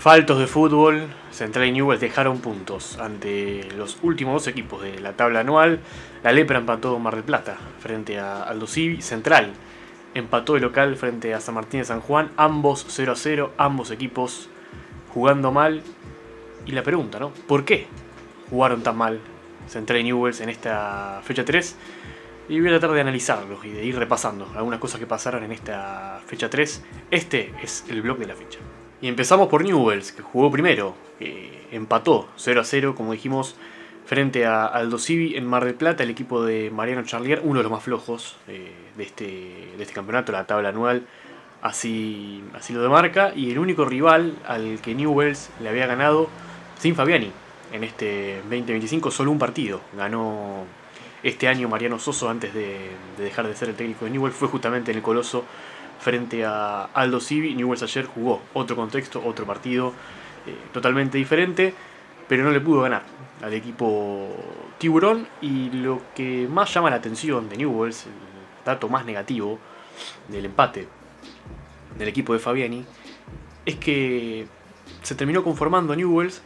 Faltos de fútbol, Central y Newell's dejaron puntos ante los últimos dos equipos de la tabla anual. La Lepra empató Mar del Plata frente a Aldo Civi. Central empató el local frente a San Martín de San Juan. Ambos 0-0, ambos equipos jugando mal. Y la pregunta, ¿no? ¿Por qué jugaron tan mal Central y Newell's en esta fecha 3? Y voy a tratar de analizarlos y de ir repasando algunas cosas que pasaron en esta fecha 3. Este es el blog de la fecha. Y empezamos por Newell's, que jugó primero, que empató 0-0, como dijimos, frente a Aldo Civi en Mar del Plata, el equipo de Mariano Charlier, uno de los más flojos de este campeonato, la tabla anual, así lo demarca, y el único rival al que Newell's le había ganado sin Fabiani en este 2025, solo un partido. Ganó este año Mariano Soso antes de dejar de ser el técnico de Newell's, fue justamente en el Coloso frente a Aldo Civi. Newell's ayer jugó otro contexto, otro partido totalmente diferente, pero no le pudo ganar al equipo Tiburón. Y lo que más llama la atención de Newell's, el dato más negativo del empate del equipo de Fabiani, es que se terminó conformando Newell's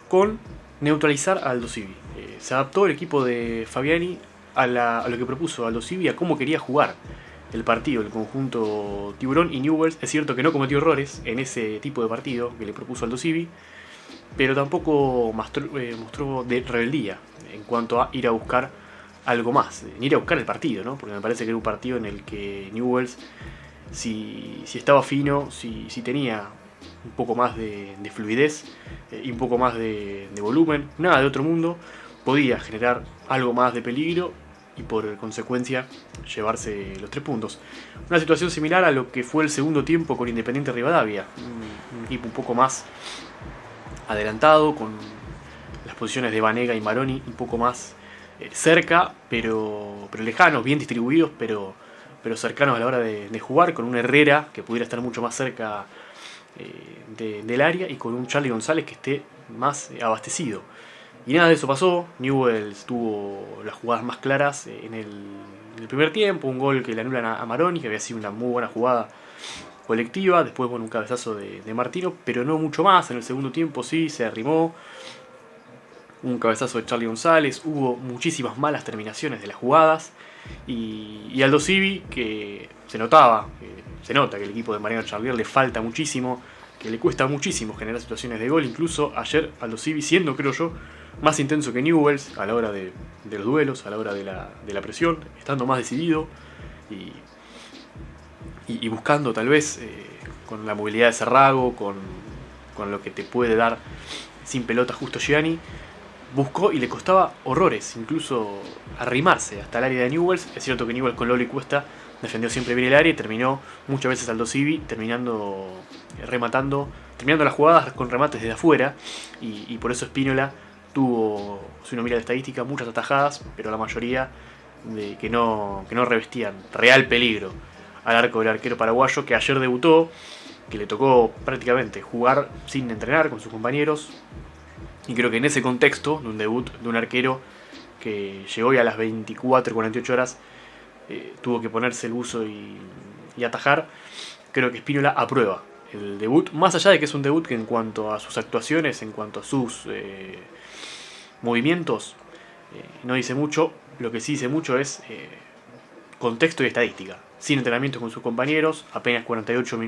con neutralizar a Aldo Civi. Se adaptó el equipo de Fabiani a lo que propuso Aldo Civi, a cómo quería jugar el partido, el conjunto Tiburón. Y Newell's es cierto que no cometió errores en ese tipo de partido que le propuso Aldo Civi, pero tampoco mostró de rebeldía en cuanto a ir a buscar algo más, ni ir a buscar el partido, ¿no? Porque me parece que era un partido en el que Newell's, si estaba fino, si tenía un poco más de fluidez y un poco más de volumen, nada de otro mundo, podía generar algo más de peligro y por consecuencia llevarse los 3 puntos. Una situación similar a lo que fue el segundo tiempo con Independiente Rivadavia, un equipo un poco más adelantado, con las posiciones de Vanega y Maroni un poco más cerca, pero lejanos, bien distribuidos, pero cercanos a la hora de jugar, con un Herrera que pudiera estar mucho más cerca del área y con un Charlie González que esté más abastecido. Y nada de eso pasó. Newell's tuvo las jugadas más claras en el primer tiempo, un gol que le anulan a Maroni, que había sido una muy buena jugada colectiva, después un cabezazo de Martino, pero no mucho más. En el segundo tiempo sí, se arrimó, un cabezazo de Charlie González, hubo muchísimas malas terminaciones de las jugadas, y Aldo Civi, que se nota que el equipo de Mariano Charlier le falta muchísimo, que le cuesta muchísimo generar situaciones de gol. Incluso ayer Aldo Civi, siendo, creo yo, más intenso que Newell's a la hora de los duelos, a la hora de la presión, estando más decidido y buscando tal vez con la movilidad de Cerrago, con lo que te puede dar sin pelota justo Gianni, buscó y le costaba horrores incluso arrimarse hasta el área de Newell's. Es cierto que Newell's con Lolo y Cuesta defendió siempre bien el área y terminó muchas veces Aldo Civi terminando las jugadas con remates desde afuera, y por eso Spínola tuvo, si uno mira la estadística, muchas atajadas, pero la mayoría que no revestían real peligro al arco del arquero paraguayo, que ayer debutó, que le tocó prácticamente jugar sin entrenar con sus compañeros. Y creo que en ese contexto de un debut de un arquero que llegó y a las 24-48 horas tuvo que ponerse el buzo y atajar, creo que Spínola aprueba el debut, más allá de que es un debut que en cuanto a sus actuaciones, en cuanto a sus movimientos, no dice mucho. Lo que sí dice mucho es contexto y estadística. Sin entrenamiento con sus compañeros, apenas 48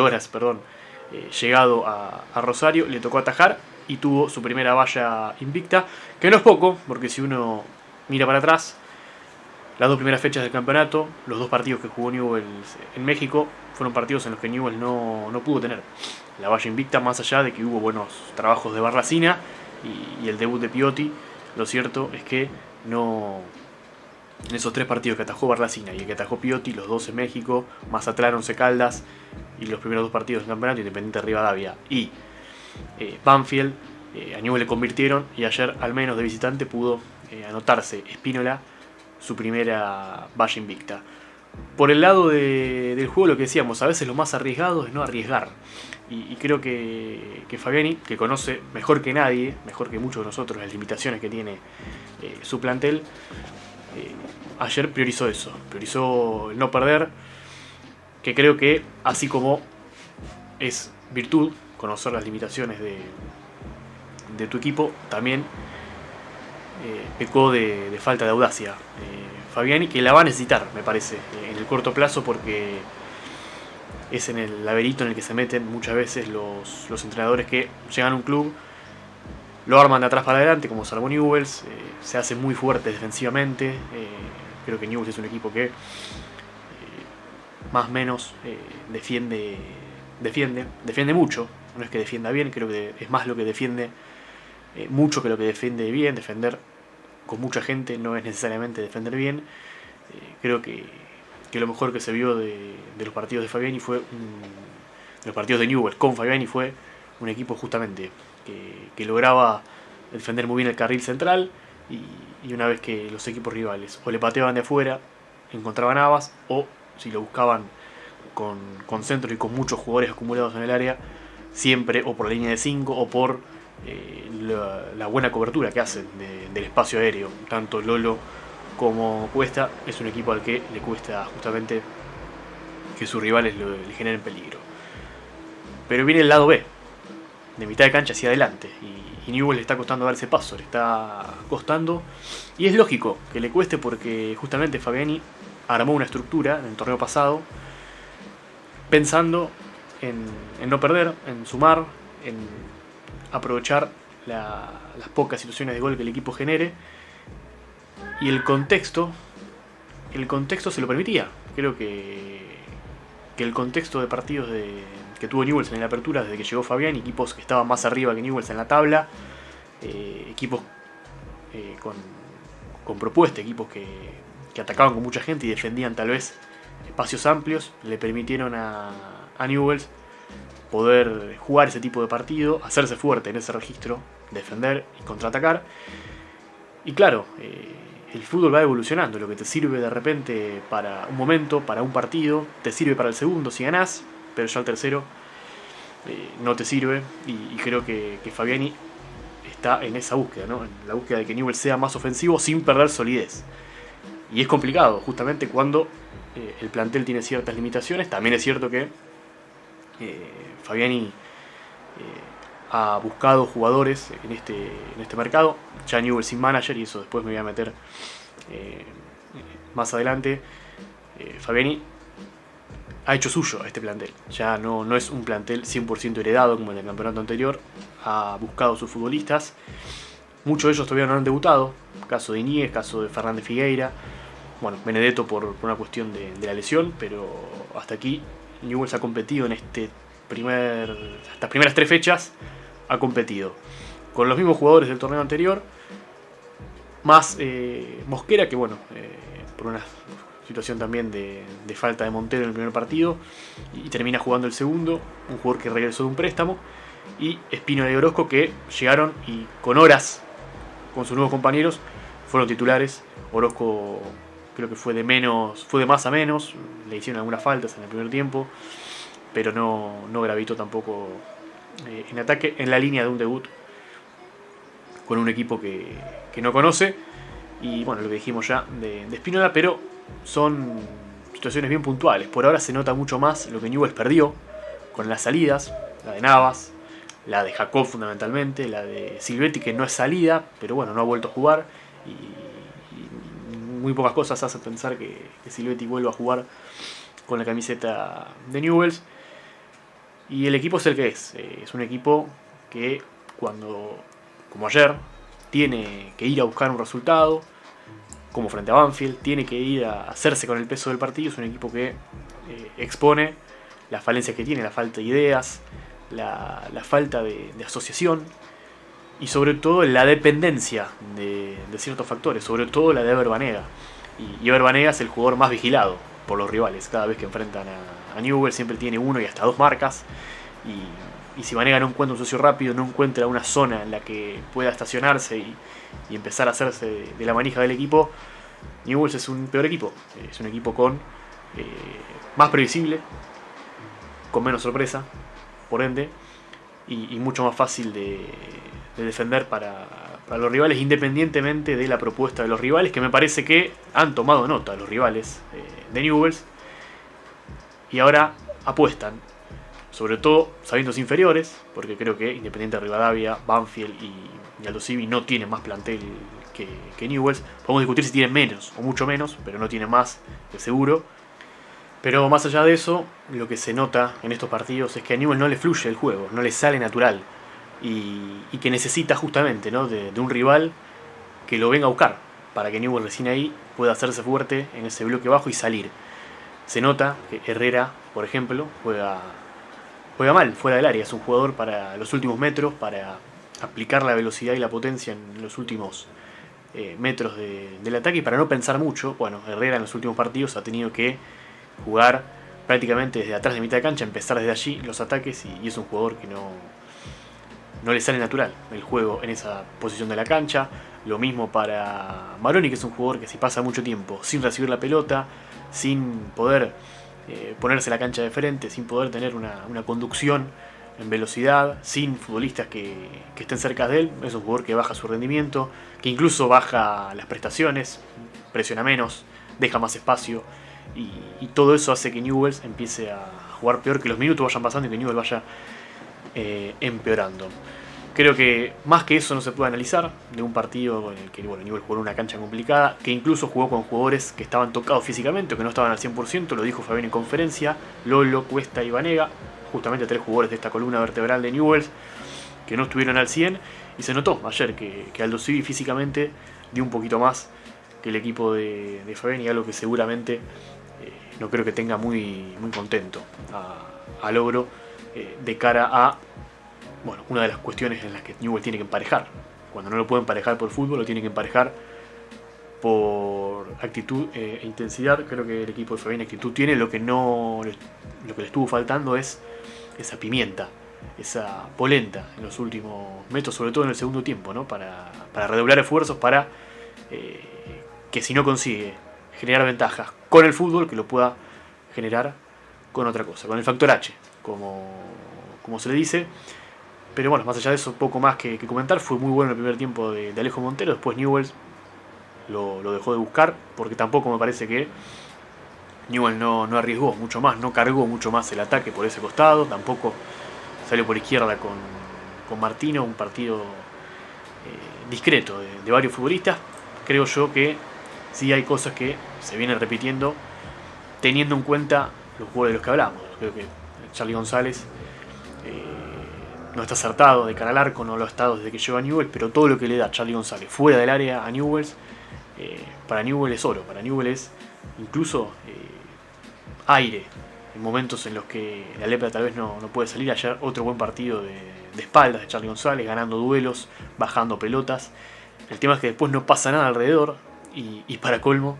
horas, llegado a Rosario, le tocó atajar y tuvo su primera valla invicta, que no es poco, porque si uno mira para atrás, las 2 primeras fechas del campeonato, los 2 partidos que jugó Newell's en México, fueron partidos en los que Newell's no pudo tener la valla invicta, más allá de que hubo buenos trabajos de Barracina y el debut de Piotti. Lo cierto es que no, en esos 3 partidos que atajó Barracina y el que atajó Piotti, los 2 en México, Mazatlán, Once Caldas, y los primeros 2 partidos del campeonato, Independiente Rivadavia y Banfield, a Newell's le convirtieron, y ayer al menos de visitante pudo anotarse Spínola su primera valla invicta. Por el lado del juego, lo que decíamos, a veces lo más arriesgado es no arriesgar. Y creo que Fabiani, que conoce mejor que nadie, mejor que muchos de nosotros, las limitaciones que tiene su plantel, ayer priorizó eso, priorizó el no perder, que creo que así como es virtud conocer las limitaciones de tu equipo. También pecó de falta de audacia Fabiani, que la va a necesitar, me parece, en el corto plazo, porque es en el laberinto en el que se meten muchas veces los entrenadores que llegan a un club, lo arman de atrás para adelante, como Salvo Newell's, se hace muy fuerte defensivamente. Creo que Newell's es un equipo que más o menos defiende mucho. No es que defienda bien, creo que es más lo que defiende mucho que lo que defiende bien. Defender con mucha gente no es necesariamente defender bien. Creo que lo mejor que se vio de los partidos de Fabiani fue de los partidos de Newell's con Fabiani fue un equipo justamente que lograba defender muy bien el carril central, y una vez que los equipos rivales o le pateaban de afuera, encontraban habas, o si lo buscaban con centro y con muchos jugadores acumulados en el área, siempre o por la línea de 5 o por la buena cobertura que hacen del espacio aéreo. Tanto Lolo como Cuesta es un equipo al que le cuesta justamente que sus rivales le generen peligro. Pero viene el lado B, de mitad de cancha hacia adelante, y Newell's le está costando dar ese paso, le está costando, y es lógico que le cueste porque justamente Fabiani armó una estructura en el torneo pasado pensando en no perder, en sumar, en aprovechar las pocas situaciones de gol que el equipo genere, y el contexto se lo permitía. Creo que el contexto de partidos que tuvo Newell's en la apertura desde que llegó Fabiani, equipos que estaban más arriba que Newell's en la tabla, equipos con propuesta, equipos que atacaban con mucha gente y defendían tal vez espacios amplios, le permitieron a Newell's poder jugar ese tipo de partido, hacerse fuerte en ese registro, defender y contraatacar. Y claro, el fútbol va evolucionando. Lo que te sirve de repente para un momento, para un partido, te sirve para el segundo si ganás, pero ya el tercero no te sirve. Y creo que Fabiani está en esa búsqueda, ¿no? En la búsqueda de que Newell's sea más ofensivo sin perder solidez. Y es complicado, justamente cuando el plantel tiene ciertas limitaciones. También es cierto que Fabiani ha buscado jugadores en este mercado. Ya Newell's sin manager, y eso después me voy a meter más adelante. Fabiani ha hecho suyo a este plantel. Ya no es un plantel 100% heredado como en el campeonato anterior. Ha buscado sus futbolistas. Muchos de ellos todavía no han debutado. Caso de Iñiguez, caso de Fernández Figueira. Bueno, Benedetto por una cuestión de la lesión, pero hasta aquí Newell's ha competido en estas primeras 3 fechas. Ha competido con los mismos jugadores del torneo anterior, más Mosquera, que bueno, por una situación también de falta de Montero en el primer partido, y termina jugando el segundo, un jugador que regresó de un préstamo, y Espino y Orozco, que llegaron y con horas con sus nuevos compañeros fueron titulares. Orozco creo que fue de más a menos, le hicieron algunas faltas en el primer tiempo, pero no gravitó tampoco en ataque, en la línea de un debut con un equipo que no conoce. Y bueno, lo que dijimos ya de Spínola, pero son situaciones bien puntuales. Por ahora se nota mucho más lo que Newell's perdió con las salidas, la de Navas, la de Jacob fundamentalmente, la de Silvetti, que no es salida, pero bueno, no ha vuelto a jugar, y muy pocas cosas hacen pensar que Silvetti vuelva a jugar con la camiseta de Newell's. Y el equipo es el que es un equipo que como ayer, tiene que ir a buscar un resultado, como frente a Banfield, tiene que ir a hacerse con el peso del partido. Es un equipo que expone las falencias que tiene, la falta de ideas, la falta de asociación, y sobre todo la dependencia de ciertos factores, sobre todo la de Ever Banega. Y Ever Banega es el jugador más vigilado por los rivales. Cada vez que enfrentan a Newell's siempre tiene 1 y hasta 2 marcas, y si Banega no encuentra un socio rápido, no encuentra una zona en la que pueda estacionarse y empezar a hacerse de la manija del equipo, Newell's es un peor equipo. Es un equipo más previsible, con menos sorpresa, por ende, y mucho más fácil de defender para los rivales, independientemente de la propuesta de los rivales, que me parece que han tomado nota los rivales de Newell's, y ahora apuestan sobre todo sabiéndose inferiores, porque creo que Independiente Rivadavia, Banfield y Aldo Civi no tienen más plantel que Newell's. Podemos discutir si tienen menos o mucho menos, pero no tienen más, de seguro. Pero más allá de eso, lo que se nota en estos partidos es que a Newell's no le fluye el juego, no le sale natural. Y que necesita justamente, ¿no?, de un rival que lo venga a buscar, para que Newell's recién ahí pueda hacerse fuerte en ese bloque bajo y salir. Se nota que Herrera, por ejemplo, juega mal fuera del área. Es un jugador para los últimos metros, para aplicar la velocidad y la potencia en los últimos metros del ataque y para no pensar mucho. Bueno, Herrera en los últimos partidos ha tenido que jugar prácticamente desde atrás de mitad de cancha, empezar desde allí los ataques y es un jugador que no le sale natural el juego en esa posición de la cancha. Lo mismo para Maroni, que es un jugador que si pasa mucho tiempo sin recibir la pelota, sin poder ponerse la cancha de frente, sin poder tener una conducción en velocidad, sin futbolistas que estén cerca de él, es un jugador que baja su rendimiento, que incluso baja las prestaciones, presiona menos, deja más espacio y todo eso hace que Newell's empiece a jugar peor, que los minutos vayan pasando y que Newell's vaya empeorando. Creo que más que eso no se puede analizar de un partido en el que Newell's jugó en una cancha complicada, que incluso jugó con jugadores que estaban tocados físicamente o que no estaban al 100%, lo dijo Fabián en conferencia, Lolo, Cuesta y Vanega, justamente 3 jugadores de esta columna vertebral de Newell's, que no estuvieron al 100, y se notó ayer que Aldo Civi físicamente dio un poquito más que el equipo de Fabián, y algo que seguramente no creo que tenga muy contento a Logro de cara a una de las cuestiones en las que Newell's tiene que emparejar. Cuando no lo puede emparejar por fútbol, lo tiene que emparejar por actitud e intensidad. Creo que el equipo de Fabián actitud tiene. Lo que le estuvo faltando es esa pimienta, esa polenta en los últimos metros, sobre todo en el segundo tiempo, ¿no? Para redoblar esfuerzos para que si no consigue generar ventajas con el fútbol, que lo pueda generar con otra cosa, con el factor H, como se le dice. Pero bueno, más allá de eso, poco más que comentar. Fue muy bueno el primer tiempo de Alejo Montero. Después Newell's lo dejó de buscar, porque tampoco me parece que Newell's no arriesgó mucho más, no cargó mucho más el ataque por ese costado. Tampoco salió por izquierda con Martino, un partido discreto de varios futbolistas. Creo yo que sí hay cosas que se vienen repitiendo, teniendo en cuenta los jugadores de los que hablamos. Creo que Charly González no está acertado de cara al arco, no lo ha estado desde que llegó a Newell's, pero todo lo que le da Charly González fuera del área a Newell's, para Newell's es oro, para Newell's es incluso aire, en momentos en los que la lepra tal vez no puede salir. Ayer otro buen partido de espaldas de Charly González, ganando duelos, bajando pelotas. El tema es que después no pasa nada alrededor y para colmo,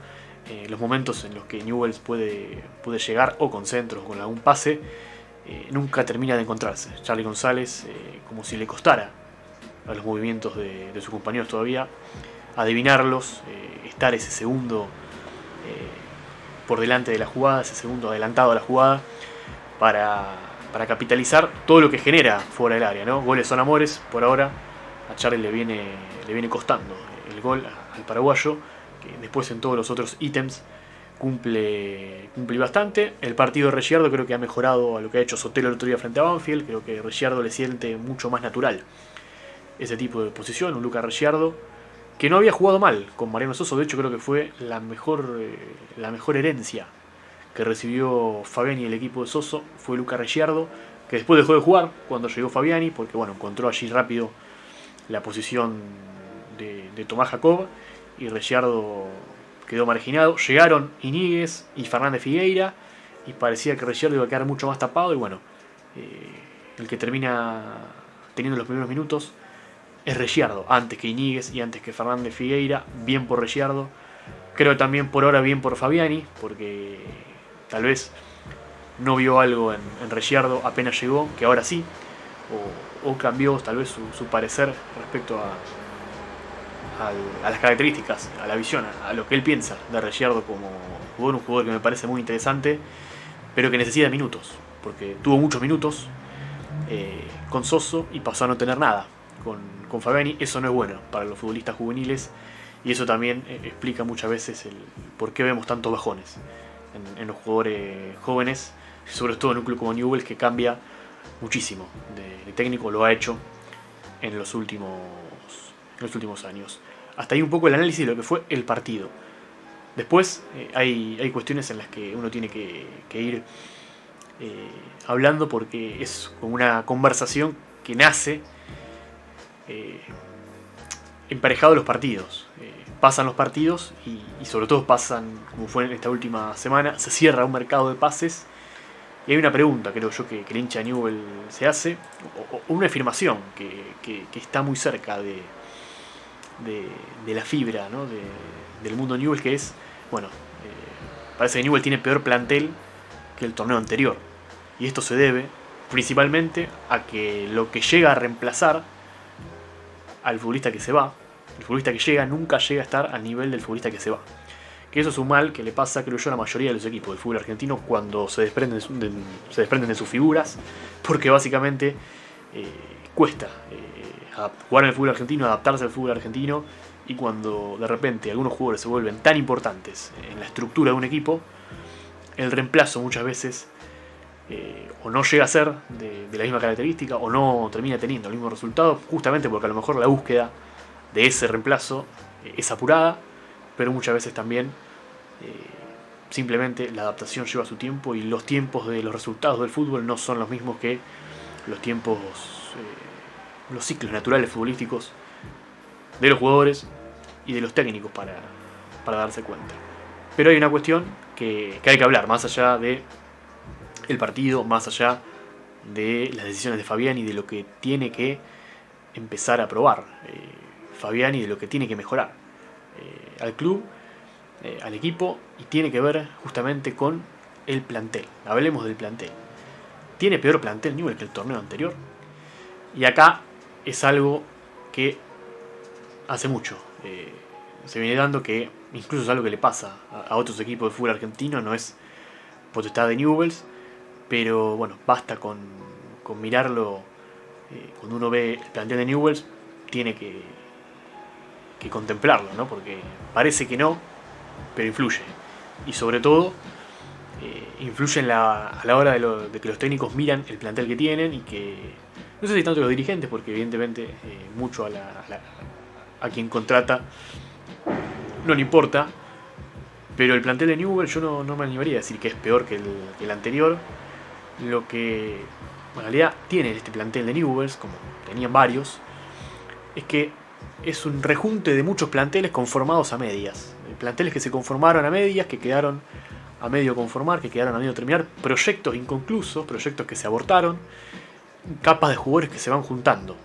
los momentos en los que Newell's puede llegar o con centros o con algún pase, nunca termina de encontrarse. Charly González, como si le costara a los movimientos de sus compañeros todavía adivinarlos, estar ese segundo por delante de la jugada, ese segundo adelantado a la jugada para capitalizar todo lo que genera fuera del área, ¿no? Goles son amores, por ahora a Charly le viene costando el gol al paraguayo, que después en todos los otros ítems cumple bastante. El partido de Regiardo creo que ha mejorado a lo que ha hecho Sotelo el otro día frente a Banfield. Creo que Regiardo le siente mucho más natural ese tipo de posición. Un Lucas Regiardo que no había jugado mal con Mariano Soso. De hecho creo que fue la mejor herencia que recibió Fabiani y el equipo de Soso. Fue Lucas Regiardo, que después dejó de jugar cuando llegó Fabiani, porque encontró allí rápido la posición de Tomás Jacob, y Regiardo quedó marginado. Llegaron Iñiguez y Fernández Figueira y parecía que Regiardo iba a quedar mucho más tapado, y el que termina teniendo los primeros minutos es Regiardo, antes que Iñiguez y antes que Fernández Figueira. Bien por Regiardo, creo también por ahora bien por Fabiani, porque tal vez no vio algo en Regiardo apenas llegó, que ahora sí, o cambió tal vez su parecer respecto a las características, a la visión, a lo que él piensa de Regiardo como jugador. Un jugador que me parece muy interesante, pero que necesita minutos, porque tuvo muchos minutos con Soso y pasó a no tener nada con Fabiani. Eso no es bueno para los futbolistas juveniles, y eso también explica muchas veces el por qué vemos tantos bajones en los jugadores jóvenes, sobre todo en un club como Newell's, que cambia muchísimo de técnico, lo ha hecho en los últimos años. Hasta ahí un poco el análisis de lo que fue el partido. Después hay cuestiones en las que uno tiene que ir hablando, porque es como una conversación que nace emparejado los partidos. Pasan los partidos y sobre todo pasan, como fue en esta última semana, se cierra un mercado de pases y hay una pregunta, creo yo, que el hincha de Newell se hace, o una afirmación que está muy cerca de la fibra, ¿no? Del mundo Newell, que es, bueno, parece que Newell tiene peor plantel que el torneo anterior. Y esto se debe principalmente a que lo que llega a reemplazar al futbolista que se va, el futbolista que llega nunca llega a estar al nivel del futbolista que se va. Que eso es un mal que le pasa, creo yo, a la mayoría de los equipos del fútbol argentino cuando se desprenden de sus figuras, porque básicamente cuesta jugar en el fútbol argentino, adaptarse al fútbol argentino, y cuando de repente algunos jugadores se vuelven tan importantes en la estructura de un equipo, el reemplazo muchas veces o no llega a ser de la misma característica, o no termina teniendo el mismo resultado, justamente porque a lo mejor la búsqueda de ese reemplazo es apurada, pero muchas veces también simplemente la adaptación lleva su tiempo, y los tiempos de los resultados del fútbol no son los mismos que los tiempos, los ciclos naturales futbolísticos de los jugadores y de los técnicos para darse cuenta. Pero hay una cuestión que hay que hablar, más allá de el partido, más allá de las decisiones de Fabiani, de lo que tiene que empezar a probar Fabiani, de lo que tiene que mejorar al club, al equipo, y tiene que ver justamente con el plantel. Hablemos del plantel. ¿Tiene peor plantel Newell que el torneo anterior? Y acá es algo que hace mucho se viene dando, que incluso es algo que le pasa a otros equipos de fútbol argentino, no es potestad de Newell's, pero bueno, basta con mirarlo. Cuando uno ve el plantel de Newell's, tiene que contemplarlo, ¿no? Porque parece que no, pero influye. Y sobre todo, influye a la hora de que los técnicos miran el plantel que tienen, y que no sé si tanto los dirigentes, porque evidentemente mucho a quien contrata no le importa, pero el plantel de Newell yo no me animaría a decir que es peor que el anterior. Lo que en realidad tiene este plantel de Newell's, como tenían varios, es que es un rejunte de muchos planteles conformados a medias. Planteles que se conformaron a medias, que quedaron a medio conformar, que quedaron a medio terminar, proyectos inconclusos, proyectos que se abortaron, capas de jugadores que se van juntando,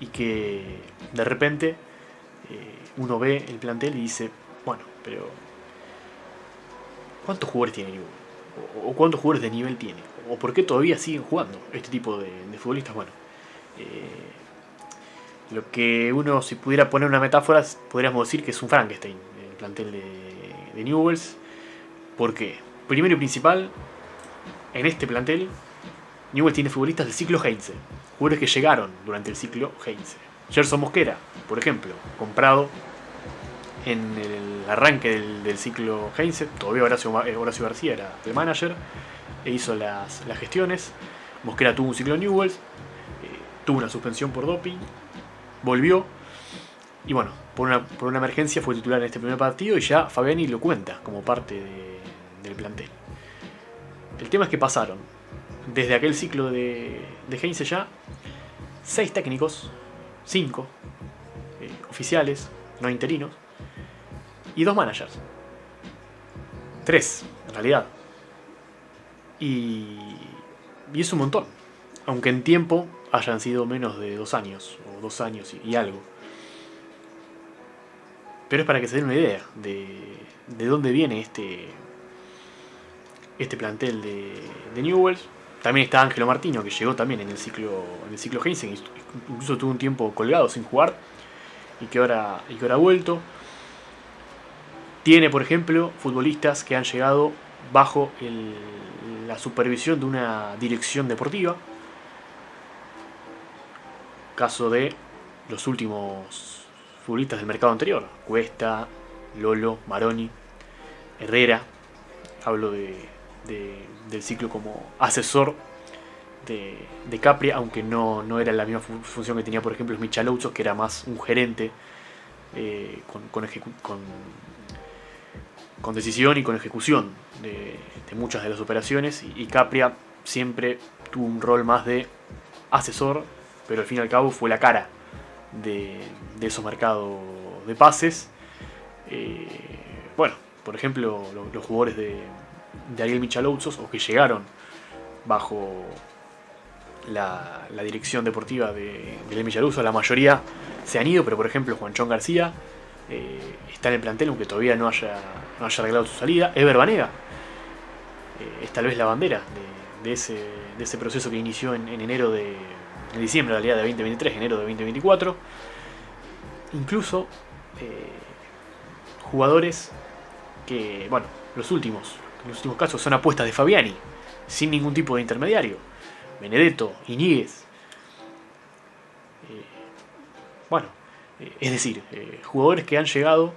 y que de repente uno ve el plantel y dice, bueno, pero ¿cuántos jugadores tiene Newell? ¿O cuántos jugadores de nivel tiene? ¿O por qué todavía siguen jugando este tipo de futbolistas? Bueno, lo que uno, si pudiera poner una metáfora, podríamos decir que es un Frankenstein el plantel de Newell's. ¿Por qué? Primero y principal, en este plantel Newell tiene futbolistas del ciclo Heinze, jugadores que llegaron durante el ciclo Heinze. Gerson Mosquera, por ejemplo, comprado en el arranque del ciclo Heinze. Todavía Horacio García era el manager e hizo las gestiones. Mosquera tuvo un ciclo en Newell's, tuvo una suspensión por doping, volvió, y bueno, por una emergencia fue titular en este primer partido, y ya Fabiani lo cuenta como parte del plantel. El tema es que pasaron desde aquel ciclo de Heinze ya 6 técnicos, 5 oficiales, no interinos, y 2 managers. 3 en realidad. Y es un montón, aunque en tiempo hayan sido menos de 2 años, o 2 años y algo. Pero es para que se den una idea de dónde viene este plantel de Newell's. También está Ángelo Martino, que llegó también en el ciclo Heinze, incluso tuvo un tiempo colgado sin jugar, y que ahora ha vuelto. Tiene, por ejemplo, futbolistas que han llegado bajo la supervisión de una dirección deportiva. Caso de los últimos futbolistas del mercado anterior: Cuesta, Lolo, Maroni, Herrera. Hablo del ciclo como asesor de Capria, aunque no era la misma función que tenía, por ejemplo, Michalouzos, que era más un gerente con decisión y con ejecución de muchas de las operaciones, y Capria siempre tuvo un rol más de asesor, pero al fin y al cabo fue la cara de esos mercados de pases. Bueno, por ejemplo, los jugadores de Ariel Michalouzos, o que llegaron bajo la dirección deportiva de Ariel Michalouzos, la mayoría se han ido, pero por ejemplo Juanchón García está en el plantel, aunque todavía no haya arreglado su salida. Ever Banega es tal vez la bandera de ese proceso que inició en diciembre en realidad de 2023, enero de 2024. Incluso jugadores que, bueno, los últimos casos son apuestas de Fabiani, sin ningún tipo de intermediario. Benedetto, Iñiguez. Bueno, es decir, jugadores que han llegado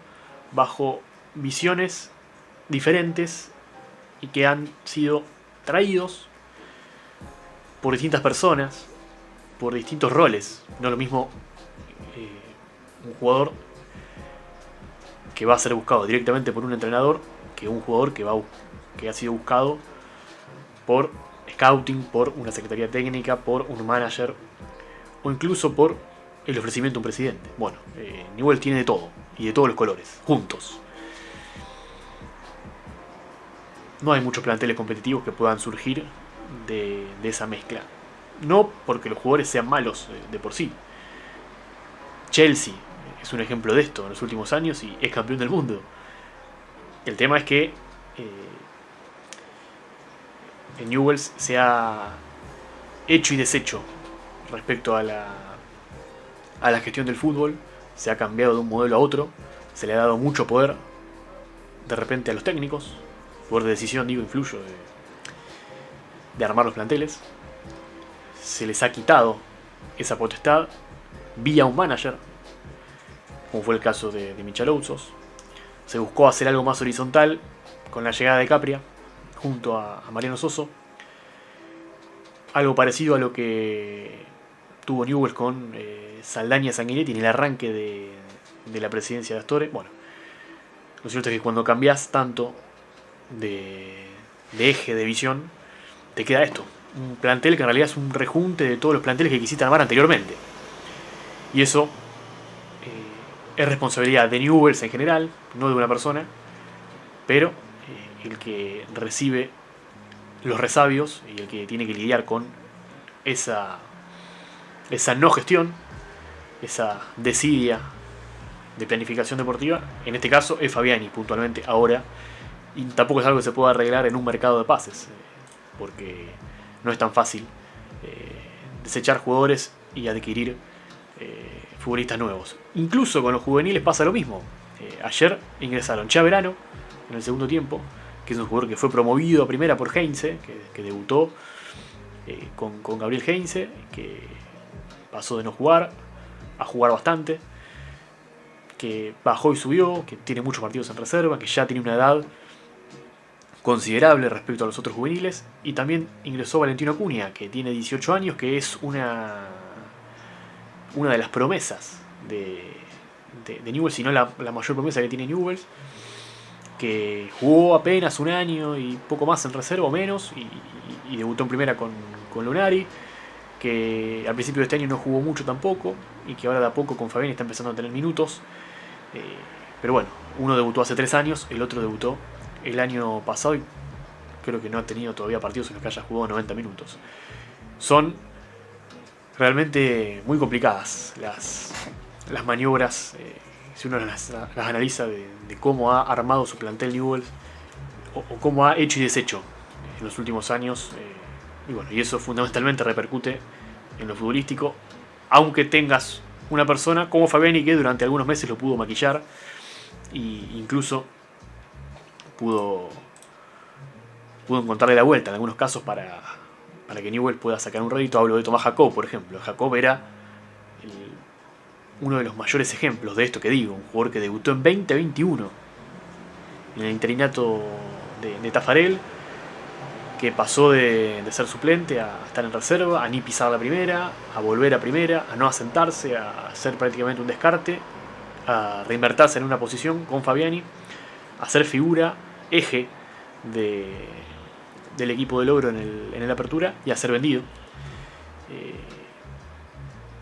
bajo visiones diferentes y que han sido traídos por distintas personas, por distintos roles. No es lo mismo un jugador que va a ser buscado directamente por un entrenador que un jugador que ha sido buscado por scouting, por una secretaría técnica, por un manager o incluso por el ofrecimiento de un presidente. Bueno, Newell tiene de todo y de todos los colores, juntos. No hay muchos planteles competitivos que puedan surgir de esa mezcla. No porque los jugadores sean malos de por sí. Chelsea es un ejemplo de esto en los últimos años y es campeón del mundo. El tema es que en Newell's se ha hecho y deshecho respecto a la gestión del fútbol. Se ha cambiado de un modelo a otro. Se le ha dado mucho poder de repente a los técnicos. Poder de decisión, influyo de armar los planteles. Se les ha quitado esa potestad vía un manager, como fue el caso de Michalouzos. Se buscó hacer algo más horizontal con la llegada de Capria junto a Mariano Soso. Algo parecido a lo que tuvo Newell's con Saldaña Sanguinetti en el arranque de la presidencia de Astore. Bueno, lo cierto es que cuando cambias tanto de eje, de visión, te queda esto. Un plantel que en realidad es un rejunte de todos los planteles que quisiste armar anteriormente. Y eso es responsabilidad de Newell's en general, no de una persona, pero el que recibe los resabios y el que tiene que lidiar con esa no gestión, esa desidia de planificación deportiva, en este caso es Fabiani puntualmente ahora, y tampoco es algo que se pueda arreglar en un mercado de pases, porque no es tan fácil desechar jugadores y adquirir futbolistas nuevos. Incluso con los juveniles pasa lo mismo. Ayer ingresaron Chaverano en el segundo tiempo, que es un jugador que fue promovido a primera por Heinze, que debutó con Gabriel Heinze, que pasó de no jugar a jugar bastante, que bajó y subió, que tiene muchos partidos en reserva, que ya tiene una edad considerable respecto a los otros juveniles. Y también ingresó Valentino Acuña, que tiene 18 años, que es una de las promesas de Newell's, si no la mayor promesa que tiene Newell's, que jugó apenas un año y poco más en reserva o menos, y debutó en primera con Lunari, que al principio de este año no jugó mucho tampoco, y que ahora de a poco con Fabián está empezando a tener minutos. Pero bueno, uno debutó hace 3 años, el otro debutó el año pasado y creo que no ha tenido todavía partidos en los que haya jugado 90 minutos. Son realmente muy complicadas las maniobras, si uno las analiza, de cómo ha armado su plantel Newell's o cómo ha hecho y deshecho en los últimos años. Y bueno, y eso fundamentalmente repercute en lo futbolístico, aunque tengas una persona como Fabiani que durante algunos meses lo pudo maquillar e incluso pudo encontrarle la vuelta en algunos casos para que Newell pueda sacar un rédito. Hablo de Tomás Jacob, por ejemplo. Jacob era uno de los mayores ejemplos de esto que digo, un jugador que debutó en 2021 en el interinato de Tafarel, que pasó de ser suplente a estar en reserva, a ni pisar la primera, a volver a primera, a no asentarse, a ser prácticamente un descarte, a reinvertirse en una posición con Fabiani, a ser figura, eje del equipo de Logro en el Apertura y a ser vendido.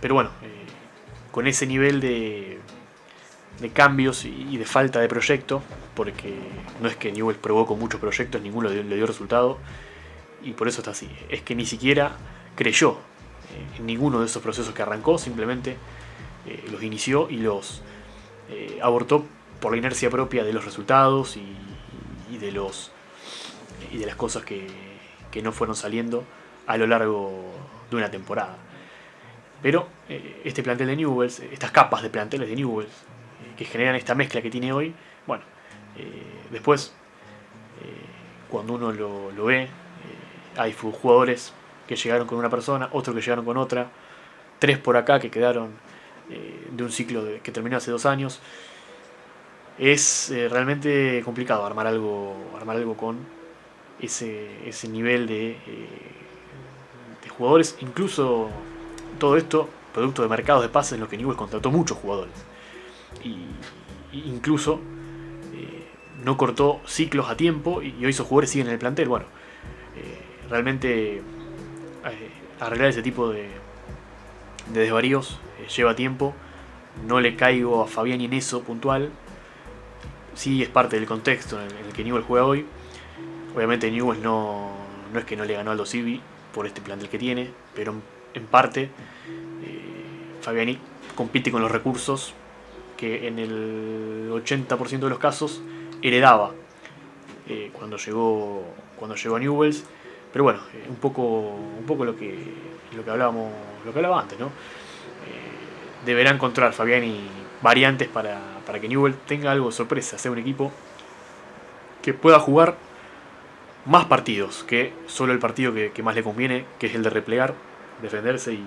Pero bueno, con ese nivel de cambios y de falta de proyecto, porque no es que Newell's probó con muchos proyectos, ninguno le dio resultado, y por eso está así. Es que ni siquiera creyó en ninguno de esos procesos que arrancó, simplemente los inició y los abortó por la inercia propia de los resultados y de las cosas que no fueron saliendo a lo largo de una temporada. Pero este plantel de Newell's, estas capas de planteles de Newell's, que generan esta mezcla que tiene hoy, bueno, después, cuando uno lo ve, hay jugadores que llegaron con una persona, otros que llegaron con otra, 3 por acá que quedaron de un ciclo que terminó hace 2 años. Es realmente complicado armar algo con ese nivel de jugadores. Incluso todo esto producto de mercados de pases en los que Newell's contrató muchos jugadores. Y incluso no cortó ciclos a tiempo y hoy esos jugadores siguen en el plantel. Bueno, realmente arreglar ese tipo de desvaríos lleva tiempo. No le caigo a Fabiani en eso puntual. Sí es parte del contexto en el que Newell's juega hoy. Obviamente Newell's no es que no le ganó a Aldo Civi por este plantel que tiene, pero en parte Fabiani compite con los recursos que en el 80% de los casos heredaba cuando llegó a Newell's. Pero bueno, un poco lo que hablaba antes, ¿no? Deberá encontrar Fabiani variantes para que Newell's tenga algo de sorpresa, sea un equipo que pueda jugar más partidos que solo el partido que más le conviene, que es el de replegar, defenderse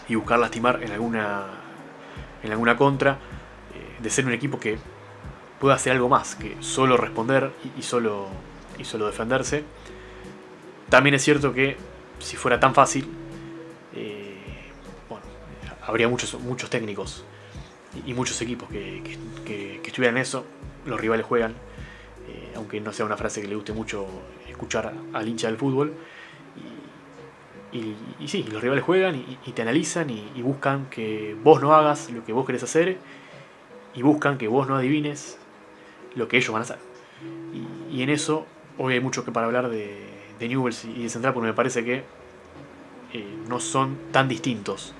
y buscar lastimar en alguna contra, de ser un equipo que pueda hacer algo más que solo responder y solo defenderse. También es cierto que si fuera tan fácil, habría muchos técnicos y muchos equipos que estuvieran en eso. Los rivales juegan, aunque no sea una frase que le guste mucho escuchar al hincha del fútbol. Y sí, los rivales juegan y te analizan y buscan que vos no hagas lo que vos querés hacer y buscan que vos no adivines lo que ellos van a hacer. Y en eso hoy hay mucho que para hablar de Newell's y de Central, porque me parece que no son tan distintos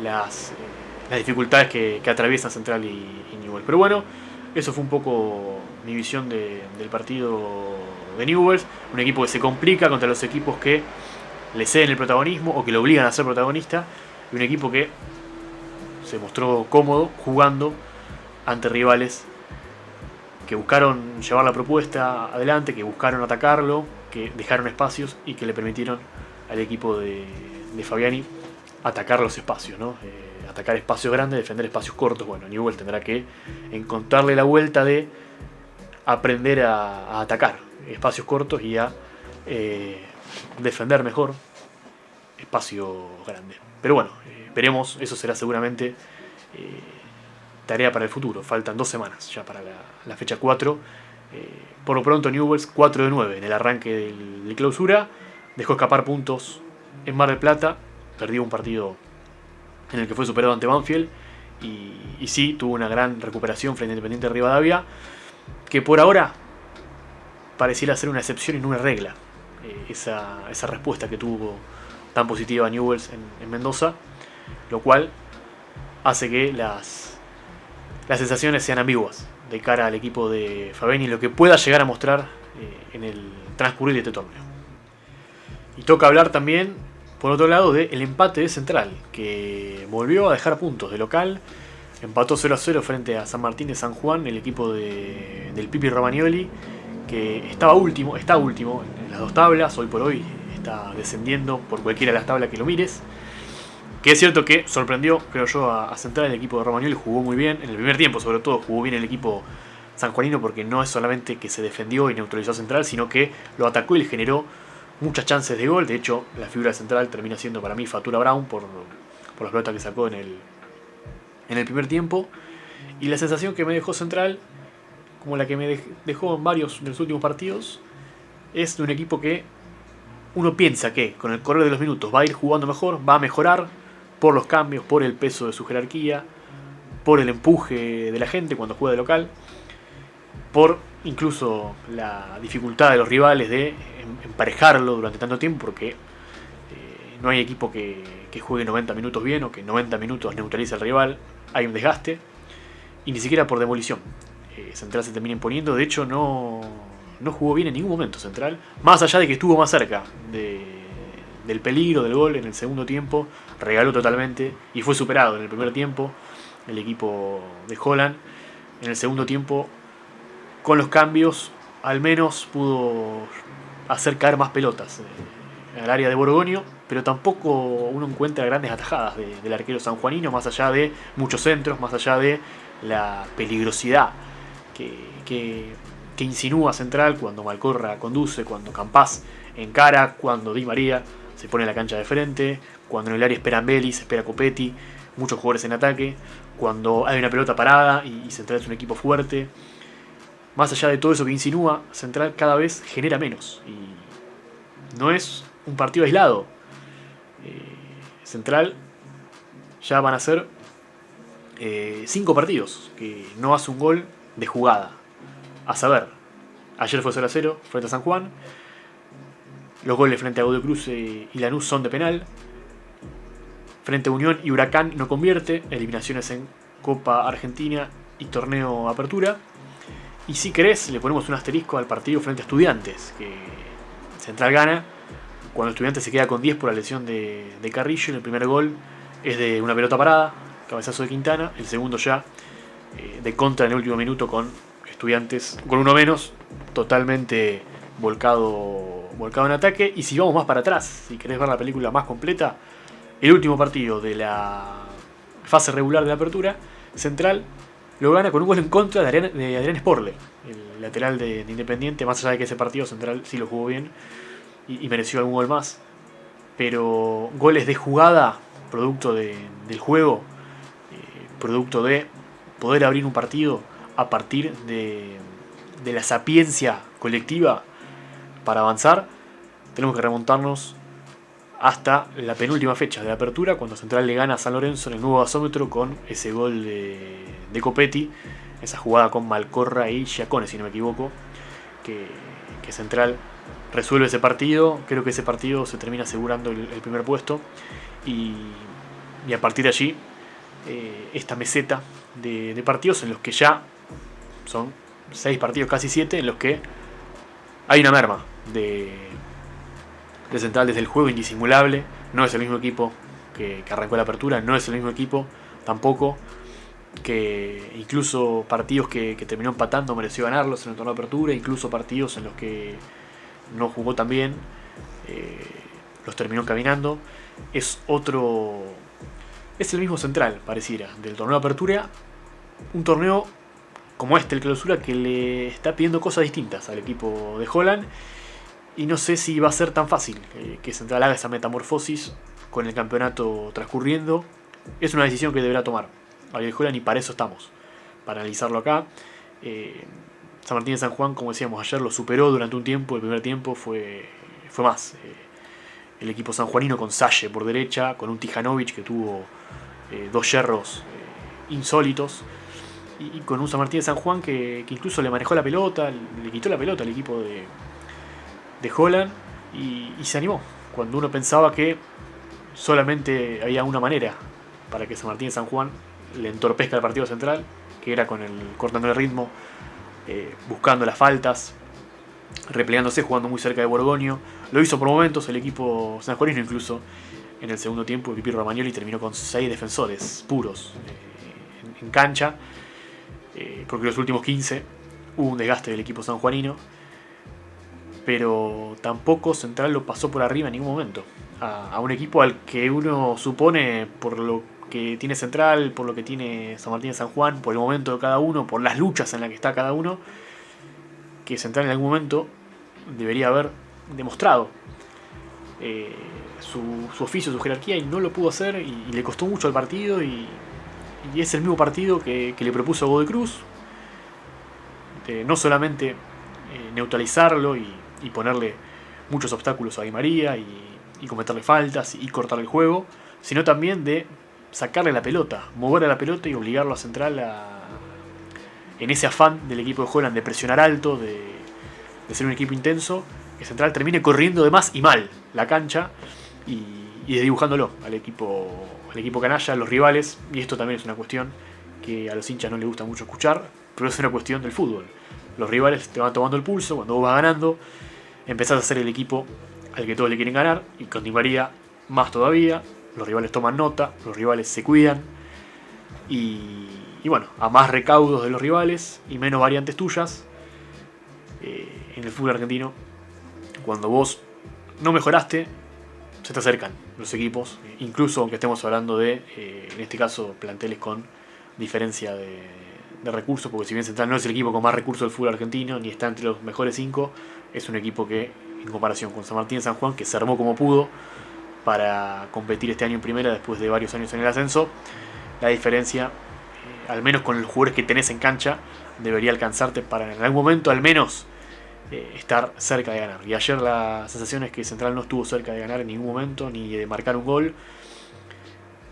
las dificultades que atraviesan Central y Newell's. Pero bueno, eso fue un poco mi visión del partido de Newell's. Un equipo que se complica contra los equipos que le ceden el protagonismo o que lo obligan a ser protagonista, y un equipo que se mostró cómodo jugando ante rivales que buscaron llevar la propuesta adelante, que buscaron atacarlo, que dejaron espacios y que le permitieron al equipo de Fabiani atacar los espacios, ¿no? Atacar espacios grandes, defender espacios cortos. Bueno, Newell's tendrá que encontrarle la vuelta de aprender a atacar espacios cortos y a defender mejor espacios grandes. Pero bueno, veremos, eso será seguramente tarea para el futuro. Faltan 2 semanas ya para la fecha 4. Por lo pronto Newell's 4 de 9 en el arranque de clausura. Dejó escapar puntos en Mar del Plata. Perdió un partido en el que fue superado ante Banfield. Y sí, tuvo una gran recuperación frente a Independiente de Rivadavia, que por ahora pareciera ser una excepción y no una regla. Esa respuesta que tuvo tan positiva Newell's en Mendoza, lo cual hace que las sensaciones sean ambiguas de cara al equipo de Fabiani y lo que pueda llegar a mostrar en el transcurrir de este torneo. Y toca hablar también, por otro lado, del empate de Central, que volvió a dejar puntos de local. Empató 0-0 frente a San Martín de San Juan, el equipo del Pipi Romagnoli, que está último en las 2 tablas. Hoy por hoy está descendiendo por cualquiera de las tablas que lo mires. Que es cierto que sorprendió, creo yo, a Central. El equipo de Romagnoli jugó muy bien. En el primer tiempo, sobre todo, jugó bien el equipo sanjuanino, porque no es solamente que se defendió y neutralizó a Central, sino que lo atacó y le generó muchas chances de gol. De hecho, la figura central termina siendo para mí Fatura Brown por la pelota que sacó en el primer tiempo. Y la sensación que me dejó Central, como la que me dejó en varios de los últimos partidos, es de un equipo que uno piensa que con el correr de los minutos va a ir jugando mejor, va a mejorar por los cambios, por el peso de su jerarquía, por el empuje de la gente cuando juega de local, por incluso la dificultad de los rivales de emparejarlo durante tanto tiempo, porque no hay equipo que juegue 90 minutos bien o que 90 minutos neutralice al rival. Hay un desgaste, y ni siquiera por demolición. Central se termina imponiendo. De hecho, no jugó bien en ningún momento Central, más allá de que estuvo más cerca del peligro del gol en el segundo tiempo. Regaló totalmente y fue superado en el primer tiempo el equipo de Holland. En el segundo tiempo, con los cambios, al menos pudo hacer caer más pelotas en el área de Borgoño, pero tampoco uno encuentra grandes atajadas del arquero sanjuanino, más allá de muchos centros, más allá de la peligrosidad que insinúa Central cuando Malcorra conduce, cuando Campás encara, cuando Di María se pone en la cancha de frente, cuando en el área espera Vélez, espera Copetti, muchos jugadores en ataque, cuando hay una pelota parada y Central es un equipo fuerte. Más allá de todo eso que insinúa, Central cada vez genera menos. Y no es un partido aislado. Central ya van a ser 5 partidos que no hace un gol de jugada. A saber, ayer fue 0-0 frente a San Juan. Los goles frente a Godoy Cruz y Lanús son de penal. Frente a Unión y Huracán no convierte. Eliminaciones en Copa Argentina y Torneo Apertura. Y si querés, le ponemos un asterisco al partido frente a Estudiantes, que Central gana cuando Estudiantes se queda con 10 por la lesión de Carrillo. El primer gol es de una pelota parada, cabezazo de Quintana. El segundo ya de contra en el último minuto con Estudiantes con uno menos, totalmente volcado en ataque. Y si vamos más para atrás, si querés ver la película más completa, el último partido de la fase regular de la apertura, Central lo gana con un gol en contra de Adrián Sporle, el lateral de Independiente. Más allá de que ese partido Central sí lo jugó bien y mereció algún gol más, pero goles de jugada, producto del juego, producto de poder abrir un partido a partir de la sapiencia colectiva para avanzar. Tenemos que remontarnos hasta la penúltima fecha de la apertura, cuando Central le gana a San Lorenzo en el nuevo gasómetro con ese gol de Copetti, esa jugada con Malcorra y Giacone, si no me equivoco, que Central resuelve ese partido. Creo que ese partido se termina asegurando el primer puesto, y a partir de allí esta meseta de partidos en los que ya son 6 partidos, casi 7, en los que hay una merma de Central desde el juego indisimulable. No es el mismo equipo que arrancó la apertura, no es el mismo equipo tampoco que incluso partidos que terminó empatando mereció ganarlos en el torneo de apertura, incluso partidos en los que no jugó tan bien, los terminó caminando. Es el mismo Central, pareciera, del torneo de apertura, un torneo como el clausura, que le está pidiendo cosas distintas al equipo de Holland. Y no sé si va a ser tan fácil que Central haga esa metamorfosis con el campeonato transcurriendo. Es una decisión que deberá tomar Ariel Holland, y para eso estamos, para analizarlo acá. San Martín de San Juan, como decíamos ayer, lo superó durante un tiempo. El primer tiempo fue más. El equipo sanjuanino con Salle por derecha, con un Tijanovic que tuvo 2 yerros insólitos, y con un San Martín de San Juan que incluso le manejó la pelota, le quitó la pelota al equipo de Holland, y se animó cuando uno pensaba que solamente había una manera para que San Martín de San Juan le entorpezca el partido central, que era cortando el ritmo, buscando las faltas, replegándose, jugando muy cerca de Borgoño. Lo hizo por momentos el equipo sanjuanino, incluso en el segundo tiempo. Pipi Romagnoli terminó con 6 defensores puros en cancha, porque los últimos 15 hubo un desgaste del equipo sanjuanino. Pero tampoco Central lo pasó por arriba en ningún momento a un equipo al que uno supone, por lo que tiene Central, por lo que tiene San Martín de San Juan, por el momento de cada uno, por las luchas en las que está cada uno, que Central en algún momento debería haber demostrado su oficio, su jerarquía, y no lo pudo hacer, y le costó mucho al partido, y es el mismo partido que le propuso Godoy Cruz, no solamente neutralizarlo y ponerle muchos obstáculos a Di María y cometerle faltas y cortar el juego, sino también de sacarle la pelota, mover a la pelota y obligarlo a Central en ese afán del equipo de Holland de presionar alto, de ser un equipo intenso, que Central termine corriendo de más y mal la cancha y desdibujándolo al equipo canalla, a los rivales. Y esto también es una cuestión que a los hinchas no les gusta mucho escuchar, pero es una cuestión del fútbol. Los rivales te van tomando el pulso, cuando vos vas ganando empezás a ser el equipo al que todos le quieren ganar, y con Di María más todavía. Los rivales toman nota, los rivales se cuidan, y bueno, a más recaudos de los rivales y menos variantes tuyas, en el fútbol argentino, cuando vos no mejoraste, se te acercan los equipos, incluso aunque estemos hablando de, en este caso, planteles con diferencia de recursos, porque si bien Central no es el equipo con más recursos del fútbol argentino, ni está entre los mejores 5, es un equipo que, en comparación con San Martín de San Juan, que se armó como pudo para competir este año en primera después de varios años en el ascenso, la diferencia, al menos con los jugadores que tenés en cancha, debería alcanzarte para en algún momento al menos estar cerca de ganar. Y ayer la sensación es que Central no estuvo cerca de ganar en ningún momento, ni de marcar un gol,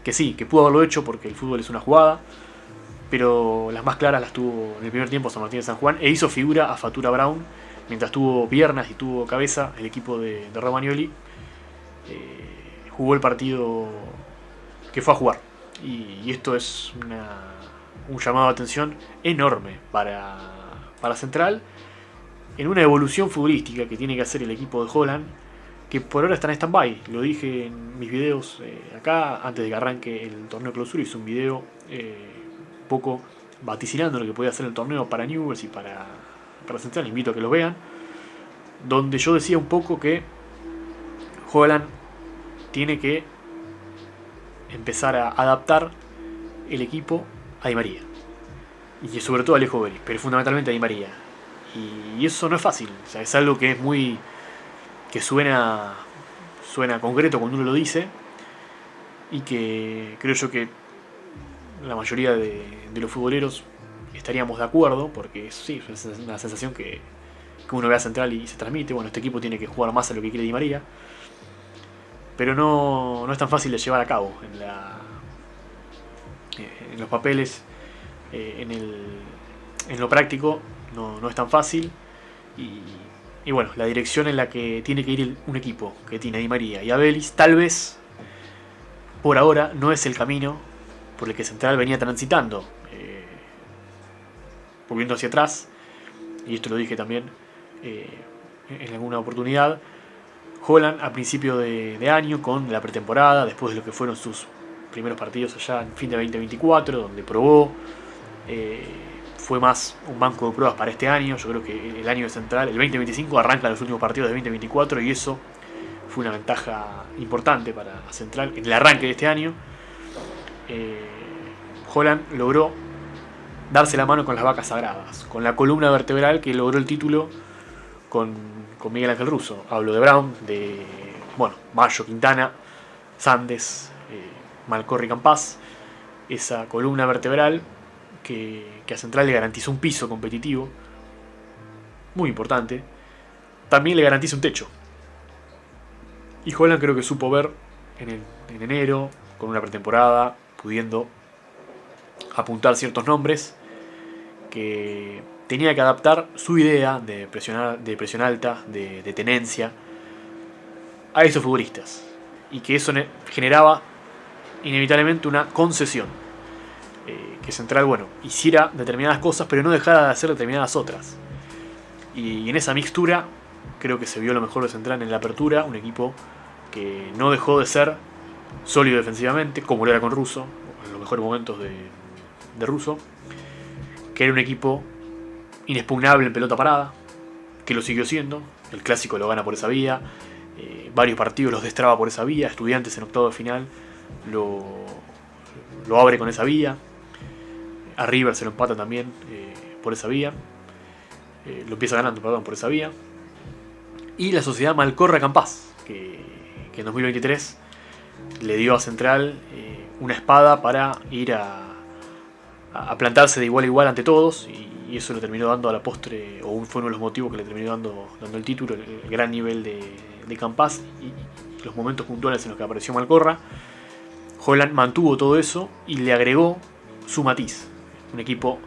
que sí, que pudo haberlo hecho porque el fútbol es una jugada, pero las más claras las tuvo en el primer tiempo San Martín de San Juan, e hizo figura a Fatura Brown, mientras tuvo piernas y tuvo cabeza el equipo de Romagnoli. Jugó el partido que fue a jugar, y esto es un llamado de atención enorme para Central, en una evolución futbolística que tiene que hacer el equipo de Holland, que por ahora está en stand-by. Lo dije en mis videos acá, antes de que arranque el torneo clausura, hice un video un poco vaticinando lo que podía hacer el torneo para Newell's y para Central, invito a que lo vean, donde yo decía un poco que Holland tiene que empezar a adaptar el equipo a Di María, y sobre todo a Alejo Vélez, pero fundamentalmente a Di María, y eso no es fácil. O sea, es algo que es muy, que suena concreto cuando uno lo dice, y que creo yo que la mayoría de los futboleros estaríamos de acuerdo, porque sí, es una sensación que uno ve a Central y se transmite. Bueno, este equipo tiene que jugar más a lo que quiere Di María, pero no es tan fácil de llevar a cabo en los papeles, en lo práctico no es tan fácil, y bueno, la dirección en la que tiene que ir un equipo que tiene a Di María y a Vélez, tal vez por ahora no es el camino por el que Central venía transitando, volviendo hacia atrás, y esto lo dije también en alguna oportunidad. Holland a principio de año, con la pretemporada, después de lo que fueron sus primeros partidos allá en fin de 2024, donde probó, fue más un banco de pruebas para este año. Yo creo que el año de Central, el 2025, arranca los últimos partidos de 2024, y eso fue una ventaja importante para Central en el arranque de este año. Holland logró darse la mano con las vacas sagradas, con la columna vertebral que logró el título con Miguel Ángel Russo. Hablo de Brown, de Mayo, Quintana, Sandes, Malcorri, Campás. Esa columna vertebral que a Central le garantizó un piso competitivo muy importante, también le garantiza un techo. Y Holland creo que supo ver en enero, con una pretemporada, pudiendo apuntar ciertos nombres, que tenía que adaptar su idea de presión alta, de tenencia, a esos futbolistas, y que eso generaba inevitablemente una concesión, que Central hiciera determinadas cosas pero no dejara de hacer determinadas otras, y en esa mixtura creo que se vio lo mejor de Central en la apertura, un equipo que no dejó de ser sólido defensivamente, como lo era con Russo, en los mejores momentos de Russo, que era un equipo inexpugnable en pelota parada, que lo siguió siendo. El clásico lo gana por esa vía, varios partidos los destraba por esa vía. Estudiantes en octavo de final lo lo abre con esa vía. A River se lo empata también por esa vía. Lo empieza ganando, perdón, por esa vía. Y la sociedad Malcorra Campás, que en 2023 le dio a Central una espada para ir a plantarse de igual a igual ante todos, y eso le terminó dando a la postre, o fue uno de los motivos que le terminó dando el título, el gran nivel de Campás y los momentos puntuales en los que apareció Malcorra. Holland mantuvo todo eso y le agregó su matiz, un equipo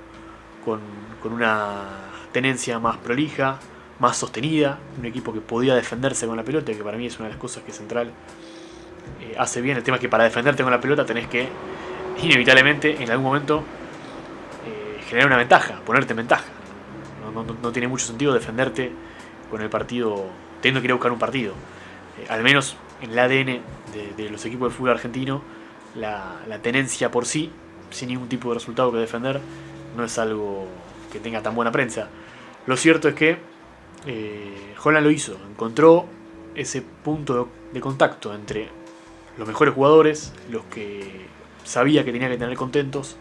con una tenencia más prolija, más sostenida, un equipo que podía defenderse con la pelota, que para mí es una de las cosas que Central hace bien. El tema es que para defenderte con la pelota tenés que inevitablemente en algún momento generar una ventaja, ponerte en ventaja. No tiene mucho sentido defenderte con el partido teniendo que ir a buscar un partido. Al menos en el ADN de los equipos de fútbol argentino, la tenencia por sí, sin ningún tipo de resultado que defender, no es algo que tenga tan buena prensa. Lo cierto es que Holland lo hizo, encontró ese punto de contacto entre los mejores jugadores, los que sabía que tenía que tener contentos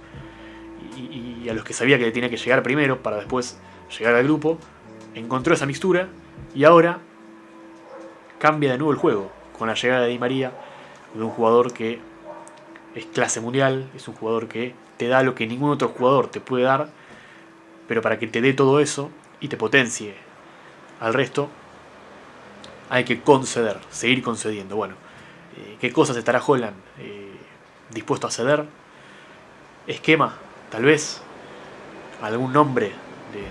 y a los que sabía que le tenía que llegar primero para después llegar al grupo. Encontró esa mixtura y ahora cambia de nuevo el juego con la llegada de Di María, de un jugador que es clase mundial, es un jugador que te da lo que ningún otro jugador te puede dar, pero para que te dé todo eso y te potencie al resto hay que conceder, seguir concediendo. Bueno, ¿qué cosas estará Holland dispuesto a ceder? Esquema, tal vez algún nombre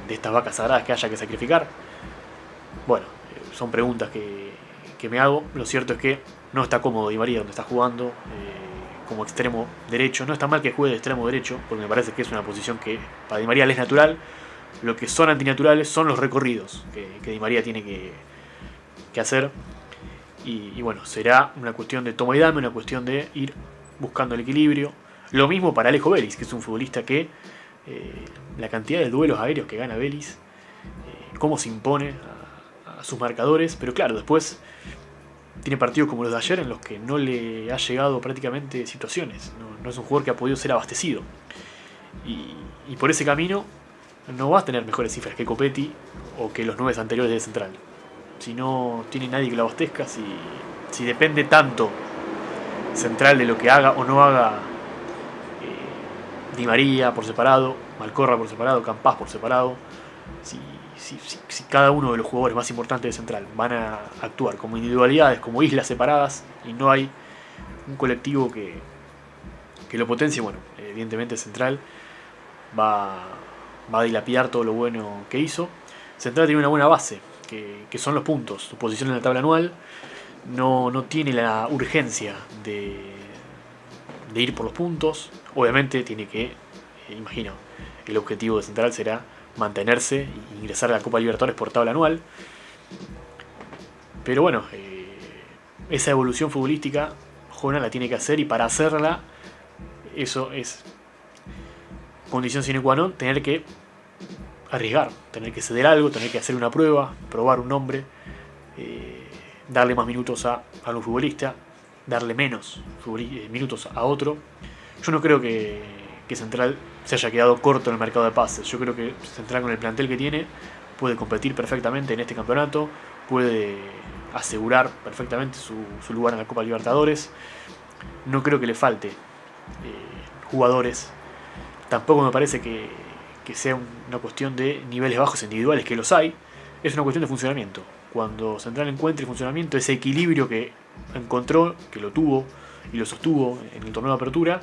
de estas vacas sagradas que haya que sacrificar. Bueno, son preguntas que me hago. Lo cierto es que no está cómodo Di María donde está jugando como extremo derecho. No está mal que juegue de extremo derecho, porque me parece que es una posición que para Di María le es natural. Lo que son antinaturales son los recorridos que Di María tiene que hacer. Y bueno, será una cuestión de toma y dame, una cuestión de ir buscando el equilibrio. Lo mismo para Alejo Vélez, que es un futbolista que la cantidad de duelos aéreos que gana Vélez, cómo se impone a sus marcadores, pero claro, después tiene partidos como los de ayer en los que no le ha llegado prácticamente situaciones. No es un jugador que ha podido ser abastecido. Y por ese camino no va a tener mejores cifras que Copetti o que los 9 anteriores de Central. Si no tiene nadie que lo abastezca, si depende tanto Central de lo que haga o no haga Di María por separado, Malcorra por separado, Campás por separado, si cada uno de los jugadores más importantes de Central van a actuar como individualidades, como islas separadas, y no hay un colectivo que lo potencie, bueno, evidentemente Central va a dilapidar todo lo bueno que hizo. Central tiene una buena base, que son los puntos, su posición en la tabla anual. No tiene la urgencia de ir por los puntos. Obviamente tiene que, imagino, el objetivo de Central será mantenerse e ingresar a la Copa Libertadores por tabla anual. Pero bueno, esa evolución futbolística Holland la tiene que hacer, y para hacerla, eso es condición sine qua non, tener que arriesgar, tener que ceder algo, tener que hacer una prueba, probar un nombre, darle más minutos a un futbolista, darle menos minutos a otro. Yo no creo que Central se haya quedado corto en el mercado de pases. Yo creo que Central, con el plantel que tiene, puede competir perfectamente en este campeonato, puede asegurar perfectamente su lugar en la Copa Libertadores. No creo que le falte jugadores. Tampoco me parece que sea una cuestión de niveles bajos individuales, que los hay. Es una cuestión de funcionamiento. Cuando Central encuentre funcionamiento, ese equilibrio que encontró, que lo tuvo y lo sostuvo en el torneo de apertura,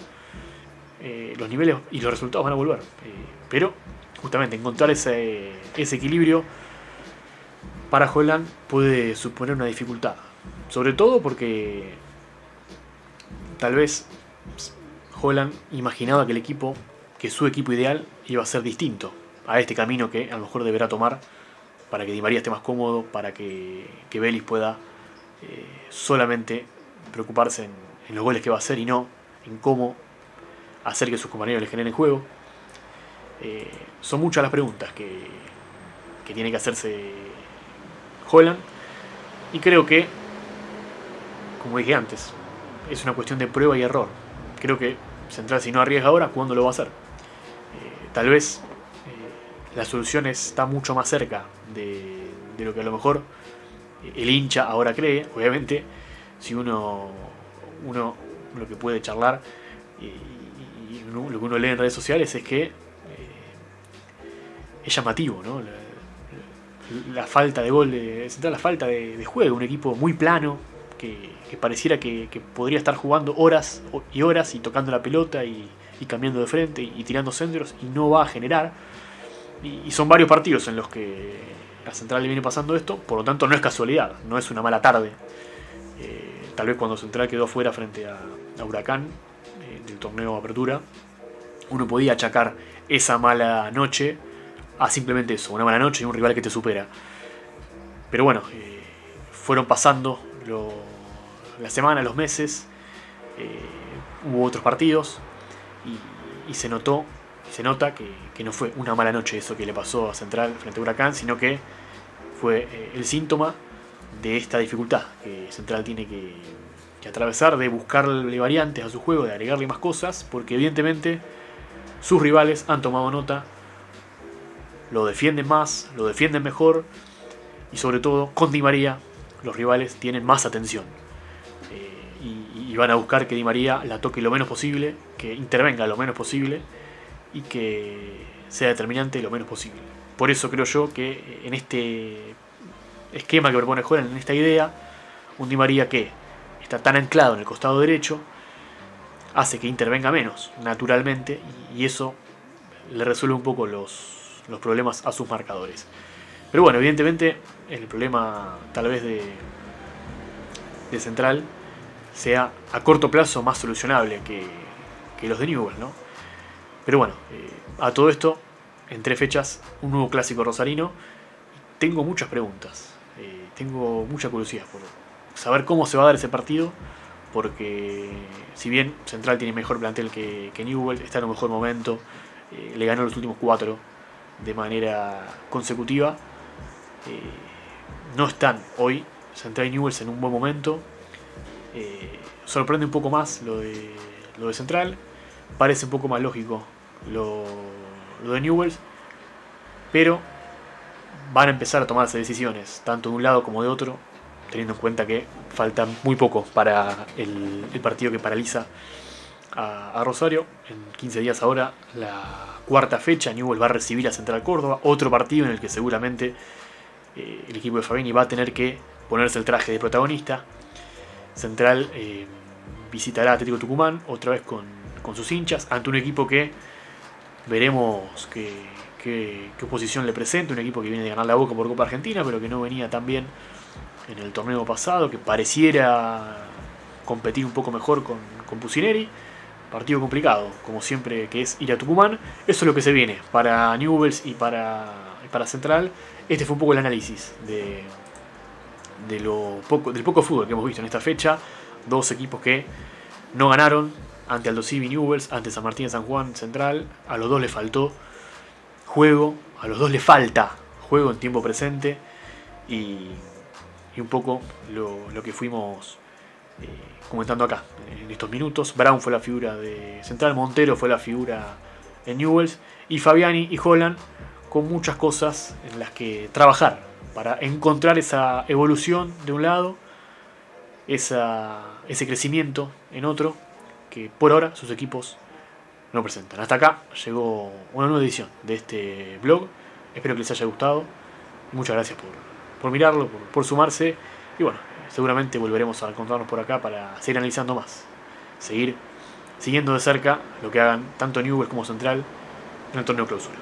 los niveles y los resultados van a volver. Pero justamente encontrar ese equilibrio para Holland puede suponer una dificultad. Sobre todo porque tal vez Holland imaginaba que su equipo ideal iba a ser distinto a este camino que a lo mejor deberá tomar para que Di María esté más cómodo, para que Vélez pueda solamente preocuparse en los goles que va a hacer y no en cómo hacer que sus compañeros le generen juego. Son muchas las preguntas que tiene que hacerse Holland, y creo que, como dije antes, es una cuestión de prueba y error. Creo que Central, si no arriesga ahora, ¿cuándo lo va a hacer? Tal vez la solución está mucho más cerca de lo que a lo mejor el hincha ahora cree. Obviamente, si uno lo que puede charlar y lo que uno lee en redes sociales es que es llamativo, ¿no? La falta de gol de Central, la falta de juego, un equipo muy plano que pareciera que podría estar jugando horas y horas y tocando la pelota y cambiando de frente y tirando centros y no va a generar. Y son varios partidos en los que a Central le viene pasando esto, por lo tanto no es casualidad, no es una mala tarde. Tal vez cuando Central quedó fuera frente a Huracán del torneo de Apertura, uno podía achacar esa mala noche a simplemente eso, una mala noche y un rival que te supera. Pero bueno, fueron pasando las semanas, los meses, hubo otros partidos y se nota que no fue una mala noche eso que le pasó a Central frente a Huracán, sino que fue el síntoma de esta dificultad que Central tiene que atravesar, de buscarle variantes a su juego, de agregarle más cosas, porque evidentemente sus rivales han tomado nota, lo defienden más, lo defienden mejor y sobre todo con Di María los rivales tienen más atención y van a buscar que Di María la toque lo menos posible, que intervenga lo menos posible y que sea determinante lo menos posible. Por eso creo yo que en este esquema que propone Joran, en esta idea, un Di María que está tan anclado en el costado derecho hace que intervenga menos naturalmente y eso le resuelve un poco los problemas a sus marcadores. Pero bueno, evidentemente el problema tal vez de Central sea a corto plazo más solucionable que los de Newell's, ¿no? Pero bueno, a todo esto, en 3 fechas, un nuevo clásico rosarino. Tengo muchas preguntas, tengo mucha curiosidad por saber cómo se va a dar ese partido, porque si bien Central tiene mejor plantel que Newell's, está en un mejor momento, le ganó los últimos 4 de manera consecutiva, no están hoy Central y Newell's en un buen momento. Sorprende un poco más lo de Central, parece un poco más lógico lo de Newell's, pero van a empezar a tomarse decisiones tanto de un lado como de otro, teniendo en cuenta que falta muy poco para el partido que paraliza a Rosario. En 15 días ahora, la 4ª fecha, Newell's va a recibir a Central Córdoba, otro partido en el que seguramente el equipo de Fabiani va a tener que ponerse el traje de protagonista. Central visitará a Atlético Tucumán, otra vez con sus hinchas, ante un equipo que veremos qué oposición le presenta, un equipo que viene de ganar la Boca por Copa Argentina, pero que no venía tan bien en el torneo pasado, que pareciera competir un poco mejor con Pusineri. Partido complicado, como siempre, que es ir a Tucumán. Eso es lo que se viene para Newell's y para Central. Este fue un poco el análisis del poco fútbol que hemos visto en esta fecha. 2 equipos que no ganaron ante Aldo Civi Newell's, ante San Martín de San Juan Central. A los 2 les faltó juego, a los 2 les falta juego en tiempo presente y un poco lo que fuimos comentando acá en estos minutos. Brown fue la figura de Central, Montero fue la figura en Newell's y Fabiani y Holland con muchas cosas en las que trabajar para encontrar esa evolución de un lado, ese crecimiento en otro que por ahora sus equipos no presentan. Hasta acá llegó una nueva edición de este blog. Espero que les haya gustado. Muchas gracias por mirarlo, por sumarse. Y bueno, seguramente volveremos a encontrarnos por acá para seguir analizando más. Seguir siguiendo de cerca lo que hagan tanto Newell's como Central en el torneo clausura.